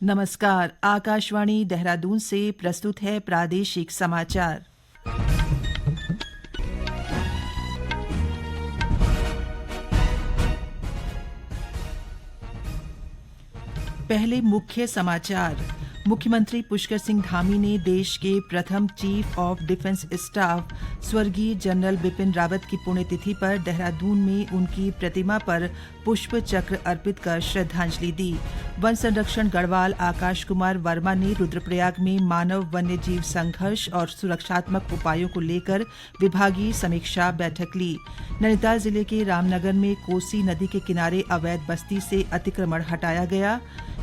नमस्कार। आकाशवाणी देहरादून से प्रस्तुत है प्रादेशिक समाचार। पहले मुख्य समाचार। मुख्यमंत्री पुष्कर सिंह धामी ने देश के प्रथम चीफ ऑफ डिफेंस स्टाफ स्वर्गीय जनरल बिपिन रावत की पुण्यतिथि पर देहरादून में उनकी प्रतिमा पर पुष्प चक्र अर्पित कर श्रद्धांजलि दी। वन संरक्षण गढ़वाल आकाश कुमार वर्मा ने रुद्रप्रयाग में मानव वन्य जीव संघर्ष और सुरक्षात्मक उपायों को लेकर विभागीय समीक्षा बैठक ली। नैनीताल जिले के रामनगर में कोसी नदी के किनारे अवैध बस्ती से अतिक्रमण हटाया गया।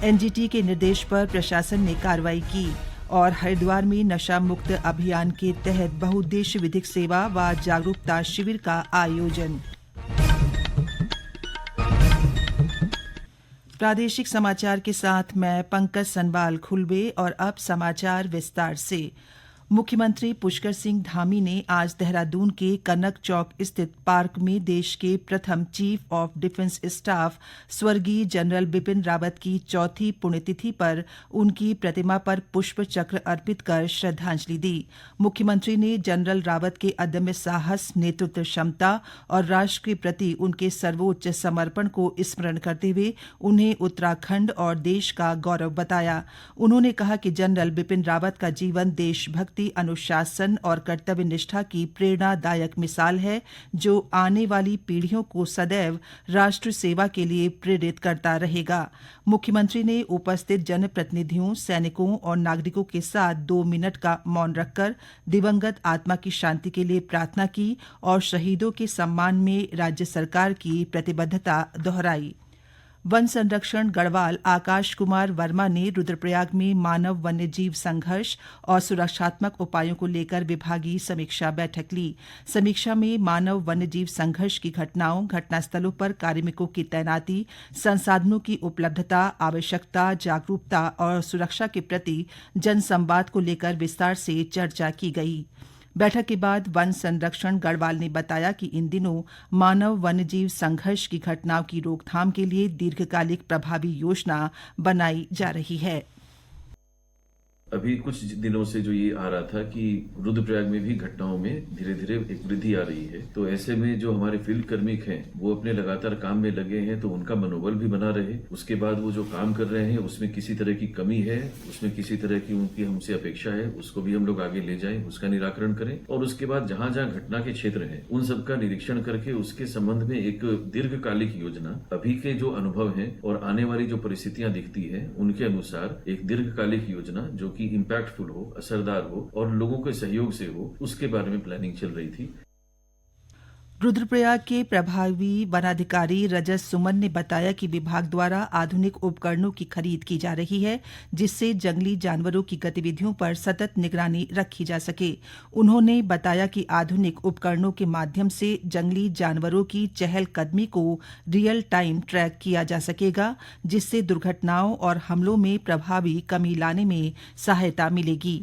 एनजीटी के निर्देश पर प्रशासन ने कार्रवाई की। और हरिद्वार में नशा मुक्त अभियान के तहत बहुउद्देश्य विधिक सेवा व जागरूकता शिविर का आयोजन। प्रादेशिक समाचार के साथ मैं पंकज सनवाल खुलबे। और अब समाचार विस्तार से। मुख्यमंत्री पुष्कर सिंह धामी ने आज देहरादून के कनक चौक स्थित पार्क में देश के प्रथम चीफ ऑफ डिफेंस स्टाफ स्वर्गीय जनरल बिपिन रावत की चौथी पुण्यतिथि पर उनकी प्रतिमा पर पुष्प चक्र अर्पित कर श्रद्धांजलि दी। मुख्यमंत्री ने जनरल रावत के अदम्य साहस, नेतृत्व क्षमता और राष्ट्र के प्रति उनके सर्वोच्च समर्पण को स्मरण करते हुए उन्हें उत्तराखंड और देश का गौरव बताया। उन्होंने कहा कि जनरल बिपिन रावत का जीवन देशभक्ति, अनुशासन और कर्तव्य निष्ठा की प्रेरणादायक मिसाल है, जो आने वाली पीढ़ियों को सदैव राष्ट्र सेवा के लिए प्रेरित करता रहेगा। मुख्यमंत्री ने उपस्थित जनप्रतिनिधियों, सैनिकों और नागरिकों के साथ 2 मिनट का मौन रखकर दिवंगत आत्मा की शांति के लिए प्रार्थना की और शहीदों के सम्मान में राज्य सरकार की प्रतिबद्धता दोहराई। वन संरक्षण गढ़वाल आकाश कुमार वर्मा ने रुद्रप्रयाग में मानव वन्य जीव संघर्ष और सुरक्षात्मक उपायों को लेकर विभागीय समीक्षा बैठक ली। समीक्षा में मानव वन्य जीव संघर्ष की घटनाओं, घटनास्थलों पर कार्मिकों की तैनाती, संसाधनों की उपलब्धता, आवश्यकता, जागरूकता और सुरक्षा के प्रति जनसंवाद को लेकर विस्तार से चर्चा की गई। बैठक के बाद वन संरक्षण गढ़वाल ने बताया कि इन दिनों मानव वन्यजीव संघर्ष की घटनाओं की रोकथाम के लिए दीर्घकालिक प्रभावी योजना बनाई जा रही है। अभी कुछ दिनों से जो ये आ रहा था कि रुद्रप्रयाग में भी घटनाओं में धीरे धीरे एक वृद्धि आ रही है, तो ऐसे में जो हमारे फील्ड कर्मिक हैं वो अपने लगातार काम में लगे हैं, तो उनका मनोबल भी बना रहे। उसके बाद वो जो काम कर रहे हैं उसमें किसी तरह की कमी है, उसमें किसी तरह की उनकी हमसे अपेक्षा है, उसको भी हम लोग आगे ले जाएं, उसका निराकरण करें। और उसके बाद जहां जहां घटना के क्षेत्र हैं उन सबका निरीक्षण करके उसके संबंध में एक दीर्घकालिक योजना, अभी के जो अनुभव है और आने वाली जो परिस्थितियां दिखती है उनके अनुसार एक दीर्घकालिक योजना जो कि इम्पैक्टफुल हो, असरदार हो और लोगों के सहयोग से हो, उसके बारे में प्लानिंग चल रही थी। रुद्रप्रयाग के प्रभावी वनाधिकारी रजत सुमन ने बताया कि विभाग द्वारा आधुनिक उपकरणों की खरीद की जा रही है, जिससे जंगली जानवरों की गतिविधियों पर सतत निगरानी रखी जा सके। उन्होंने बताया कि आधुनिक उपकरणों के माध्यम से जंगली जानवरों की चहलकदमी को रियल टाइम ट्रैक किया जा सकेगा, जिससे दुर्घटनाओं और हमलों में प्रभावी कमी लाने में सहायता मिलेगी।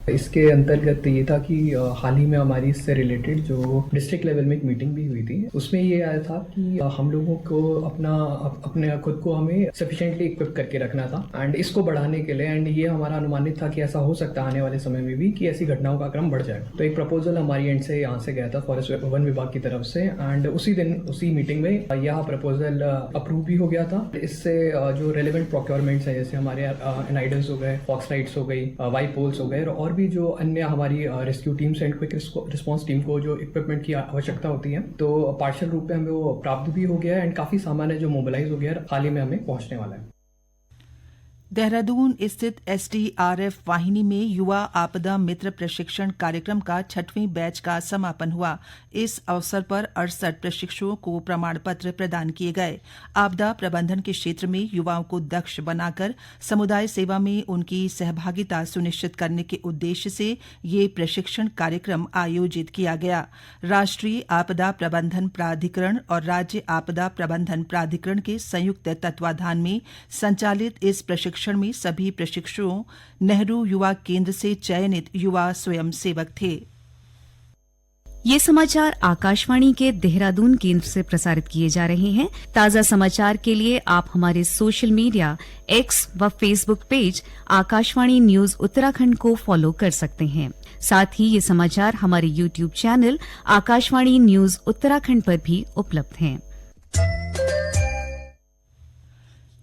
इसके अंतर्गत ये था कि हाल ही में हमारी इससे रिलेटेड जो डिस्ट्रिक्ट लेवल में एक मीटिंग भी हुई थी, उसमें ये आया था कि हम लोगों को अपने खुद को हमें सफिशिएंटली इक्विप करके रखना था एंड इसको बढ़ाने के लिए, एंड ये हमारा अनुमानित था कि ऐसा हो सकता है आने वाले समय में भी कि ऐसी घटनाओं का क्रम बढ़ जाए। तो एक प्रपोजल हमारी एंड से यहाँ से गया था फॉरेस्ट वन विभाग की तरफ से, एंड उसी दिन उसी मीटिंग में यह प्रपोजल अप्रूव भी हो गया था। इससे जो रेलिवेंट प्रोक्योरमेंट्स है, जैसे हमारे एनाइडल्स हो गए, फॉक्सलाइट्स हो गई, वाई पोल्स हो गए और भी जो अन्य हमारी rescue teams and quick response team को जो इक्विपमेंट की आवश्यकता होती है, तो पार्शियल रूप में हमें वो प्राप्त भी हो गया है एंड काफी सामान है जो मोबिलाइज हो गया है, हाल ही में हमें पहुंचने वाला है। देहरादून स्थित एसडीआरएफ वाहिनी में युवा आपदा मित्र प्रशिक्षण कार्यक्रम का 6वें बैच का समापन हुआ। इस अवसर पर 68 प्रशिक्षुओं को प्रमाण पत्र प्रदान किए गए। आपदा प्रबंधन के क्षेत्र में युवाओं को दक्ष बनाकर समुदाय सेवा में उनकी सहभागिता सुनिश्चित करने के उद्देश्य से ये प्रशिक्षण कार्यक्रम आयोजित किया गया। राष्ट्रीय आपदा प्रबंधन प्राधिकरण और राज्य आपदा प्रबंधन प्राधिकरण के संयुक्त तत्वाधान में संचालित इस प्रशिक्षण में सभी प्रशिक्षुओं नेहरू युवा केंद्र से चयनित युवा स्वयं सेवक थे। ये समाचार आकाशवाणी के देहरादून केंद्र से प्रसारित किए जा रहे हैं। ताज़ा समाचार के लिए आप हमारे सोशल मीडिया एक्स व Facebook page Akashvani news Uttarakhand को फॉलो कर सकते हैं। साथ ही ये समाचार हमारे YouTube channel Akashvani news Uttarakhand पर भी उपलब्ध हैं।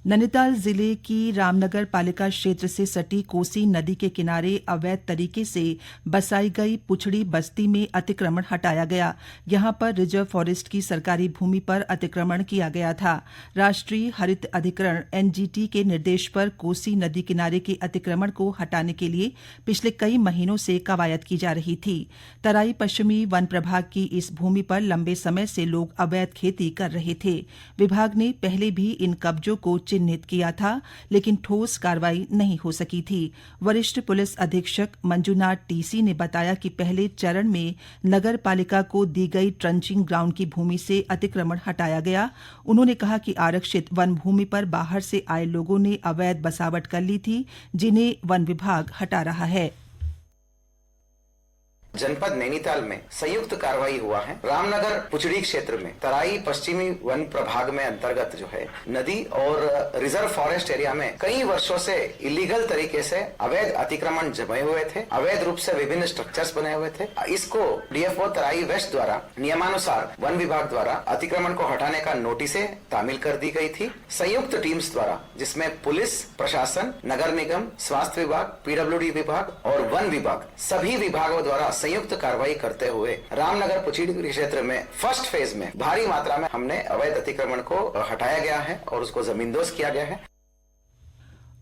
नैनीताल जिले की रामनगर पालिका क्षेत्र से सटी कोसी नदी के किनारे अवैध तरीके से बसाई गई पुछड़ी बस्ती में अतिक्रमण हटाया गया। यहां पर रिजर्व फॉरेस्ट की सरकारी भूमि पर अतिक्रमण किया गया था। राष्ट्रीय हरित अधिकरण एनजीटी के निर्देश पर कोसी नदी किनारे के अतिक्रमण को हटाने के लिए पिछले कई महीनों से कवायद की जा रही थी। तराई पश्चिमी वन प्रभाग की इस भूमि पर लंबे समय से लोग अवैध खेती कर रहे थे। विभाग ने पहले भी इन कब्जों को चिन्हित किया था, लेकिन ठोस कार्रवाई नहीं हो सकी थी। वरिष्ठ पुलिस अधीक्षक मंजुनाथ टीसी ने बताया कि पहले चरण में नगर पालिका को दी गई ट्रंचिंग ग्राउंड की भूमि से अतिक्रमण हटाया गया। उन्होंने कहा कि आरक्षित वन भूमि पर बाहर से आए लोगों ने अवैध बसावट कर ली थी, जिन्हें वन विभाग हटा रहा है। जनपद नैनीताल में संयुक्त कार्रवाई हुआ है। रामनगर पुचड़ी क्षेत्र में तराई पश्चिमी वन प्रभाग में अंतर्गत जो है नदी और रिजर्व फॉरेस्ट एरिया में कई वर्षों से इलीगल तरीके से अवैध अतिक्रमण जमे हुए थे। अवैध रूप से विभिन्न स्ट्रक्चर्स बने हुए थे। इसको डीएफओ तराई वेस्ट द्वारा नियमानुसार वन विभाग द्वारा अतिक्रमण को हटाने का नोटिसें तामील कर दी गई थी। संयुक्त टीम्स द्वारा, जिसमें पुलिस प्रशासन, नगर निगम, स्वास्थ्य विभाग, पीडब्ल्यूडी विभाग और वन विभाग, सभी विभागों द्वारा संयुक्त कार्रवाई करते हुए रामनगर पुचीड़ी क्षेत्र में फर्स्ट फेज में भारी मात्रा में हमने अवैध अतिक्रमण को हटाया गया है और उसको जमींदोज किया गया है।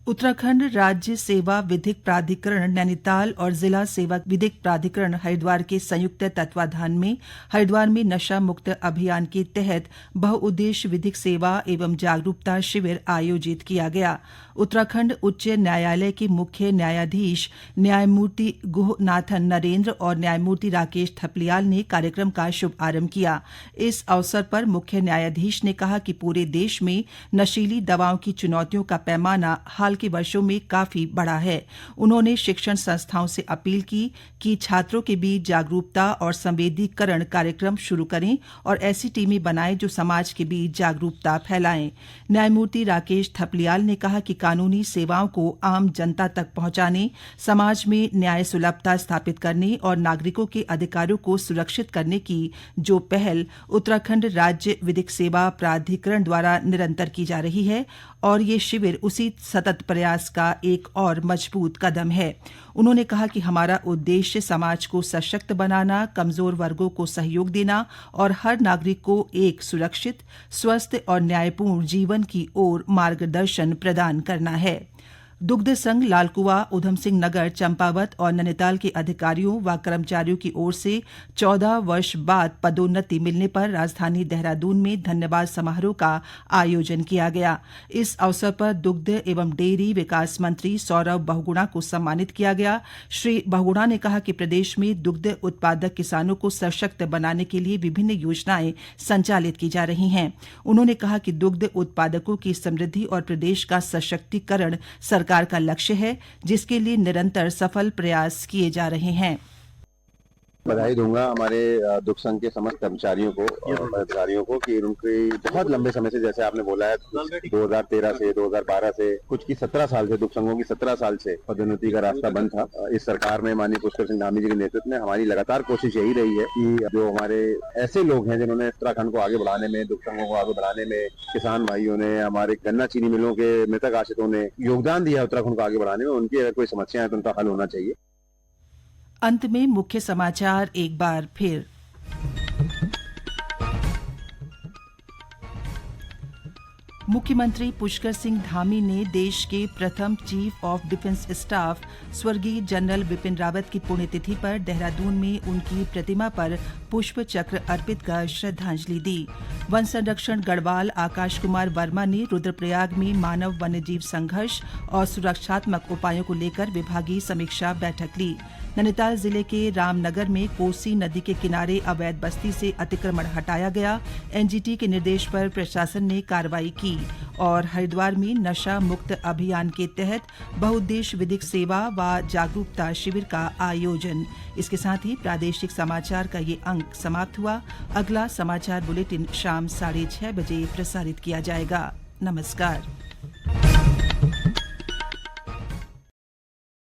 उत्तराखंड राज्य सेवा विधिक प्राधिकरण नैनीताल और जिला सेवा विधिक प्राधिकरण हरिद्वार के संयुक्त तत्वाधान में हरिद्वार में नशा मुक्त अभियान के तहत बहुउद्देश्य विधिक सेवा एवं जागरूकता शिविर आयोजित किया गया। उत्तराखंड उच्च न्यायालय के मुख्य न्यायाधीश न्यायमूर्ति गुहनाथन नरेंद्र और न्यायमूर्ति राकेश थपलियाल ने कार्यक्रम का शुभारंभ किया। इस अवसर पर मुख्य न्यायाधीश ने कहा कि पूरे देश में नशीली दवाओं की चुनौतियों का पैमाना हाल के वर्षों में काफी बढ़ा है। उन्होंने शिक्षण संस्थाओं से अपील की कि छात्रों के बीच जागरूकता और संवेदीकरण कार्यक्रम शुरू करें और ऐसी टीमें बनाएं जो समाज के बीच जागरूकता फैलाएं। न्यायमूर्ति राकेश थपलियाल ने कहा कि कानूनी सेवाओं को आम जनता तक पहुंचाने, समाज में न्याय सुलभता स्थापित करने और नागरिकों के अधिकारों को सुरक्षित करने की जो पहल उत्तराखंड राज्य विधिक सेवा प्राधिकरण द्वारा निरंतर की जा रही है और ये शिविर उसी सतत प्रयास का एक और मजबूत कदम है। उन्होंने कहा कि हमारा उद्देश्य समाज को सशक्त बनाना, कमजोर वर्गों को सहयोग देना और हर नागरिक को एक सुरक्षित, स्वस्थ और न्यायपूर्ण जीवन की ओर मार्गदर्शन प्रदान करना है। दुग्ध संघ लालकुआ, उधम सिंह नगर, चंपावत और नैनीताल के अधिकारियों व कर्मचारियों की ओर से 14 वर्ष बाद पदोन्नति मिलने पर राजधानी देहरादून में धन्यवाद समारोह का आयोजन किया गया। इस अवसर पर दुग्ध एवं डेयरी विकास मंत्री सौरभ बहुगुणा को सम्मानित किया गया। श्री बहुगुणा ने कहा कि प्रदेश में दुग्ध उत्पादक किसानों को सशक्त बनाने के लिए विभिन्न योजनाएं संचालित की जा रही हैं। उन्होंने कहा कि दुग्ध उत्पादकों की समृद्धि और प्रदेश का सशक्तिकरण सरकार का लक्ष्य है, जिसके लिए निरंतर सफल प्रयास किए जा रहे हैं। बधाई दूंगा हमारे दुग्ध संघ के समस्त कर्मचारियों को और अधिकारियों को कि उनके बहुत लंबे समय से, जैसे आपने बोला है, 2013 से 2012 से, कुछ की 17 साल से, दुग्ध संघों की 17 साल से पदोन्नति का रास्ता बंद था। इस सरकार में माननीय पुष्कर सिंह धामी जी के नेतृत्व में हमारी लगातार कोशिश यही रही है कि जो हमारे ऐसे लोग हैं जिन्होंने उत्तराखंड को आगे बढ़ाने में, दुग्ध संघों को आगे बढ़ाने में, किसान भाइयों ने, हमारे गन्ना चीनी मिलों के मृतक आश्रितों ने योगदान दिया उत्तराखंड को आगे बढ़ाने में, उनकी अगर कोई समस्या है तो उनका हल होना चाहिए। अंत में मुख्य समाचार एक बार फिर। मुख्यमंत्री पुष्कर सिंह धामी ने देश के प्रथम चीफ ऑफ डिफेंस स्टाफ स्वर्गीय जनरल बिपिन रावत की पुण्यतिथि पर देहरादून में उनकी प्रतिमा पर पुष्प चक्र अर्पित कर श्रद्धांजलि दी। वन संरक्षण गढ़वाल आकाश कुमार वर्मा ने रुद्रप्रयाग में मानव वन्यजीव संघर्ष और सुरक्षात्मक उपायों को लेकर विभागीय समीक्षा बैठक ली। नैनीताल जिले के रामनगर में कोसी नदी के किनारे अवैध बस्ती से अतिक्रमण हटाया गया। एनजीटी के निर्देश पर प्रशासन ने कार्रवाई की। की। और हरिद्वार में नशा मुक्त अभियान के तहत बहुउद्देश्य विधिक सेवा व जागरूकता शिविर का आयोजन। इसके साथ ही प्रादेशिक समाचार का ये अंक समाप्त हुआ। अगला समाचार बुलेटिन शाम 6:30 बजे प्रसारित किया जाएगा। नमस्कार।